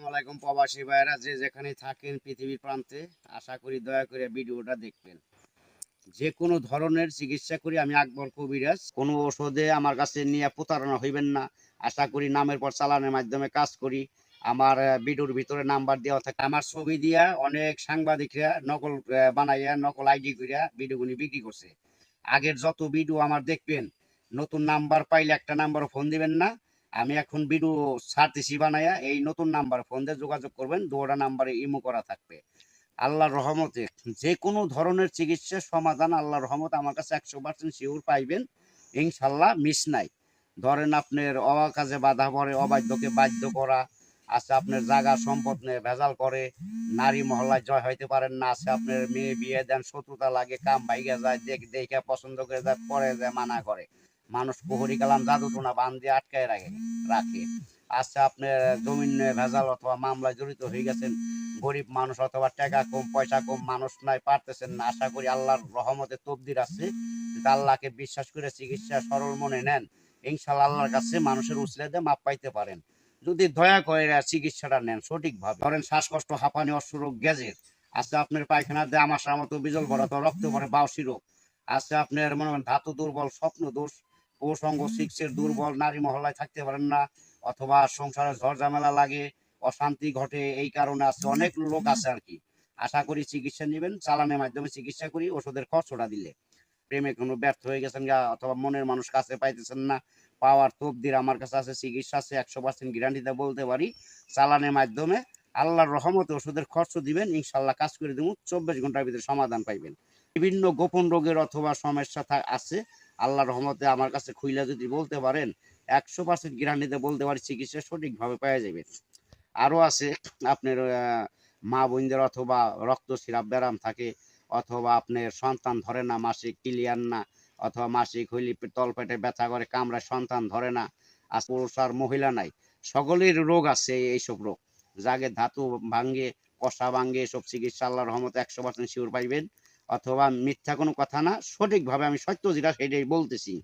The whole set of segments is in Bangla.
আসসালামু আলাইকুম প্রবাসী ভাইরা যে যেখানে থাকেন পৃথিবীর প্রান্তে, আশা করি দয়া করে ভিডিওটা দেখবেন। যে কোনো ধরনের চিকিৎসা করি আমি আকবর কবিরাজ। কোনো ওষুধে আমার কাছে নিয়ে প্রতারণা হইবেন না। আশা করি নামের পর চালানের মাধ্যমে কাজ করি। আমার ভিডিওর ভিতরে নাম্বার দেওয়া থাকে। আমার ছবি দিয়া অনেক সাংবাদিকরা নকল বানাইয়া নকল আইডি করিয়া ভিডিওগুলি বিক্রি করছে। আগের যত ভিডিও আমার দেখবেন, নতুন নাম্বার পাইলে একটা নাম্বার ফোন দিবেন না। আমি এখন ভিডিও ছাড়তেছি বানাইয়া, এই নতুন নাম্বার ফোন দিয়ে যোগাযোগ করবেন। দুটা নাম্বারে ইমো করা থাকবে। আল্লাহর রহমতে যে কোনো ধরনের চিকিৎসার সমাধান আল্লাহর রহমতে আমার কাছে 100% শিওর পাইবেন, ইনশাল্লাহ মিস নাই। ধরেন আপনার অকাজে বাধা পড়ে, অবাধ্যকে বাধ্য করা আছে, আপনার জায়গা সম্পদ নিয়ে ভেজাল করে, নারী মহল্লায় জয় হইতে পারেন না, আছে আপনার মেয়ে বিয়ে দেন শত্রুতা লাগে, কাম ভাইগা যায়, দেখে পছন্দ করে যায়, পরে যায় মানা করে, মানুষ কুহরি কালাম জাদু টোনা বান দিয়ে আটকায় রাখে। আছে আপনার জমিন নিয়ে ভেজাল অথবা মামলায় জড়িত হয়ে গেছেন, গরিব মানুষ অথবা টাকা কম পয়সা কম মানুষ নাই, পারতেছেন না। আশা করি আল্লাহর রহমতে তকদির আছে, যদি আল্লাহকে বিশ্বাস করে চিকিৎসা সরল মনে নেন, ইনশাল্লাহ আল্লাহর কাছে মানুষের উসিলাতে মাপ পাইতে পারেন। যদি দয়া করে চিকিৎসাটা নেন সঠিকভাবে। ধরেন শ্বাসকষ্ট, হাঁপানি, অশ্বরোগ, গ্যাজের আছে, আপনার পায়খানা দিয়ে আমার মতো বিজল ভরা তো রক্ত ভরে বাউসি রোগ আছে, আপনার মনে করেন ধাতু দুর্বল, স্বপ্ন দোষ, প্রসঙ্গ সিক্সের দুর্বল, নারী মহল্লায় থাকতে পারেন না, অথবা সংসারে ঝড় ঝামেলা লাগে, অশান্তি ঘটে, এই কারণে আছে, অনেক লোক আছে আর কি। আশা করি চিকিৎসা নেবেন, চালানের মাধ্যমে চিকিৎসা করি ওষুধের খরচটা দিলে। প্রেমে কোনো ব্যর্থ হয়ে গেছেন গা, অথবা মনের মানুষ কাছে পাইতেছেন না, পাওয়ার তবদির আমার কাছে আছে, চিকিৎসা আছে, 100% গ্যারান্টিতে বলতে পারি। চালানের মাধ্যমে আল্লাহর রহমতে ওষুধের খরচ দিবেন, ইনশাল্লাহ কাজ করে দেবো, 24 ঘন্টার ভিতরে সমাধান পাইবেন। বিভিন্ন গোপন রোগের অথবা সমস্যা আছে, আল্লাহর রহমতে আমার কাছে খুইলা যদি বলতে পারেন, 100% গ্যারান্টিতে বলতে পারি চিকিৎসা সঠিকভাবে পাওয়া যাবে। আরও আছে আপনার মা বোনদের অথবা রক্তস্রাব ব্যারাম থাকে, অথবা আপনার সন্তান ধরে না, মাসিক ক্লিয়ার না, অথবা মাসিক হইলে তলপেটে ব্যথা করে, কামড়ায় সন্তান ধরে না, আর পুরুষ আর মহিলা নাই, সকলের রোগ আছে এইসব রোগ। জাগে ধাতু ভাঙ্গে, কষা ভাঙ্গে, এসব চিকিৎসা আল্লাহর রহমতে 100% শিওর পাইবেন। অথবা মিথ্যা কোনো কথা না, সঠিকভাবে আমি সত্য যেটা সেটাই বলতেছি।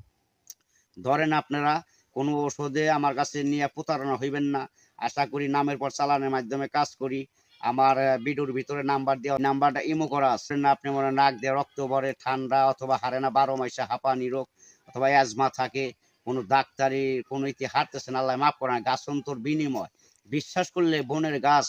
ধরেন আপনারা কোনো ওষুধে আমার কাছে নিয়ে প্রতারণা হইবেন না। আশা করি নামের পর চালানের মাধ্যমে কাজ করি। আমার ভিডিওর ভিতরে নাম্বার দেওয়া, নাম্বারটা ইমো করা আছে না। আপনি মনে নাক দিয়ে রক্ত পড়ে, ঠান্ডা অথবা হারে না, 12 মাসে হাঁপানি রোগ অথবা অ্যাজমা থাকে, কোনো ডাক্তারি কোনো ইতি হারতেছেন, আল্লাহ মাফ করেন, গাছন্তর বিনিময় বিশ্বাস করলে বনের গাছ,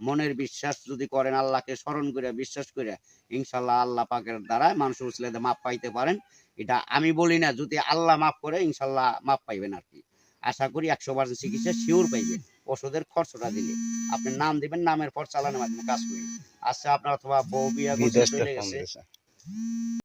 মনের বিশ্বাস যদি করেন, আল্লাহকে স্মরণ করে বিশ্বাস করে, ইনশাল্লাহ আল্লাহ পাকের দ্বারা মানুষের উসিলাতে মাপ পাইতে পারেন। এটা আমি বলি না, যদি আল্লাহ মাফ করে ইনশাল্লাহ মাফ পাইবেন আর কি। আশা করি 100% চিকিৎসা শিওর পাইবেন ওষুধের খরচটা দিলে। আপনি নাম দিবেন, নামের পর চালানোর মাধ্যমে কাজ করি। আচ্ছা, আপনার অথবা বউ বিয়া করছে, বিদেশ চলে ফোন গেছে, দিছে।